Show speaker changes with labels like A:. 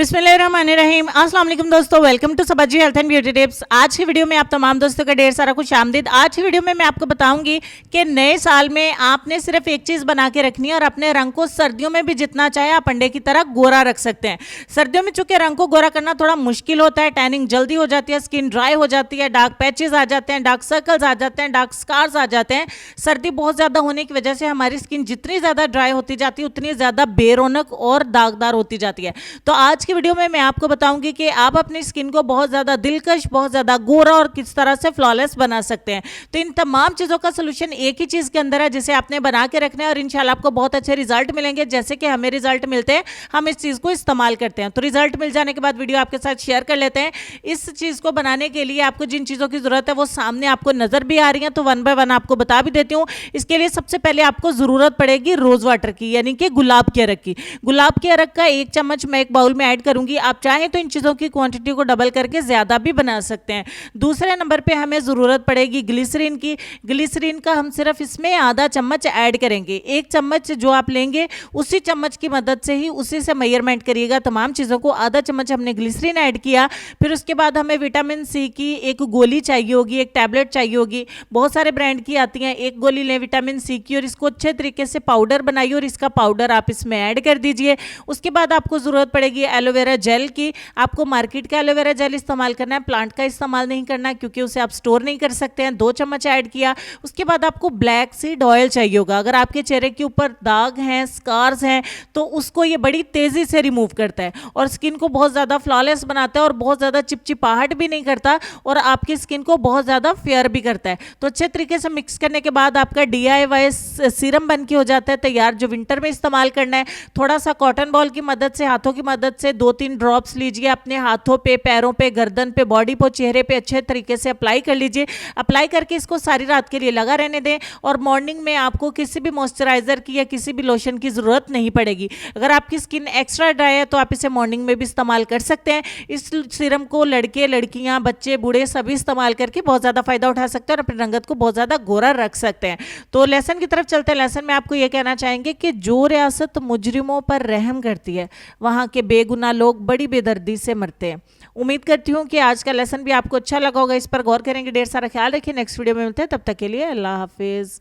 A: बिस्मिल्लाहिर्रहमानिर्रहीम। अस्सलाम वालेकुम दोस्तों, welcome to Sabaji health and beauty tips. आज की वीडियो में आप तमाम दोस्तों का ढेर सारा खुश आमदीद। आज की वीडियो में मैं आपको बताऊंगी कि नए साल में आपने सिर्फ एक चीज़ बना के रखनी है और अपने रंग को सर्दियों में भी जितना चाहे आप अंडे की तरह गोरा रख सकते हैं। सर्दियों में चूंकि रंग को गोरा करना थोड़ा मुश्किल होता है, टैनिंग जल्दी हो जाती है, स्किन ड्राई हो जाती है, डार्क पैचेस आ जाते हैं, डार्क सर्कल्स आ जाते हैं, डार्क स्कार्स आ जाते हैं। सर्दी बहुत ज़्यादा होने की वजह से हमारी स्किन जितनी ज़्यादा ड्राई होती जाती है उतनी ज़्यादा बेरौनक और दागदार होती जाती है। तो आज की वीडियो में मैं आपको बताऊंगी कि आप अपनी स्किन को बहुत ज़्यादा दिलकश, बहुत ज़्यादा गोरा और किस तरह से फ्लॉलेस बना सकते हैं। तो इन तमाम चीज़ों का सोल्यूशन एक ही चीज़ के अंदर है जिसे आपने बना के रखना है और इंशाल्लाह आपको बहुत अच्छे रिजल्ट मिलेंगे। जैसे कि हमें रिजल्ट मिलते हैं, हम इस चीज़ को इस्तेमाल करते हैं। तो रिजल्ट मिल जाने के बाद वीडियो आपके साथ शेयर कर लेते हैं। इस चीज़ को बनाने के लिए आपको जिन चीज़ों की ज़रूरत है वो सामने आपको नज़र भी आ रही है, तो वन बाय वन आपको बता भी देती हूँ। इसके लिए सबसे पहले आपको ज़रूरत पड़ेगी रोज़ वाटर की, यानी कि गुलाब के अरक की। गुलाब के अरक का 1 चम्मच मैं एक बाउल में ऐड करूंगी। आप चाहें तो इन चीज़ों की क्वांटिटी को डबल करके ज़्यादा भी बना सकते हैं। दूसरे नंबर पे हमें ज़रूरत पड़ेगी ग्लिसरीन की। ग्लिसरीन का हम सिर्फ इसमें आधा चम्मच ऐड करेंगे। 1 चम्मच जो आप लेंगे उसी चम्मच की मदद से ही उसी से मेजरमेंट करिएगा तमाम चीज़ों को। आधा चम्मच हमने ग्लिसरीन ऐड किया। फिर उसके बाद हमें विटामिन सी की एक गोली चाहिए होगी, एक टैबलेट चाहिए होगी। बहुत सारे ब्रांड की आती हैं। एक गोली लें विटामिन सी की और इसको अच्छे तरीके से पाउडर बनाइए और इसका पाउडर आप इसमें ऐड कर दीजिए। उसके बाद आपको ज़रूरत पड़ेगी एलोवेरा जेल की। आपको मार्केट का एलोवेरा जेल इस्तेमाल करना है, प्लांट का इस्तेमाल नहीं करना क्योंकि उसे आप स्टोर नहीं कर सकते हैं। 2 चम्मच ऐड किया। उसके बाद आपको ब्लैक सीड ऑयल चाहिए होगा। अगर आपके चेहरे के ऊपर दाग हैं, स्कार्स हैं, तो उसको ये बड़ी तेज़ी से रिमूव करता है और स्किन को बहुत ज़्यादा फ्लॉलेस बनाता है और बहुत ज़्यादा चिपचिपाहट भी नहीं करता और आपकी स्किन को बहुत ज़्यादा फेयर भी करता है। तो अच्छे तरीके से मिक्स करने के बाद आपका DIY सीरम बन के हो जाता है तैयार, जो विंटर में इस्तेमाल करना है। थोड़ा सा कॉटन बॉल की मदद से, हाथों की मदद से 2-3 ड्रॉप्स लीजिए, अपने हाथों पे, पैरों पे, गर्दन पे, बॉडी पे, चेहरे पे अच्छे तरीके से अप्लाई कर लीजिए। अप्लाई करके इसको सारी रात के लिए लगा रहने दें और मॉर्निंग में आपको किसी भी मॉइस्चराइजर की या किसी भी लोशन की ज़रूरत नहीं पड़ेगी। अगर आपकी स्किन एक्स्ट्रा ड्राई है तो आप इसे मॉर्निंग में भी इस्तेमाल कर सकते हैं। इस सीरम को लड़के, लड़कियां, बच्चे, बूढ़े सभी इस्तेमाल करके बहुत ज़्यादा फायदा उठा सकते हैं और अपनी रंगत को बहुत ज़्यादा गोरा रख सकते हैं। तो लेसन की तरफ चलते हैं। लेसन में आपको यह कहना चाहेंगे कि जो रियासत मुजरिमों पर रहम करती है वहाँ के बेगुनाह लोग बड़ी बेदर्दी से मरते हैं। उम्मीद करती हूँ कि आज का लेसन भी आपको अच्छा लगा होगा। इस पर गौर करेंगे। ढेर सारा ख्याल रखिए। नेक्स्ट वीडियो में मिलते हैं, तब तक के लिए अल्लाह हाफिज़।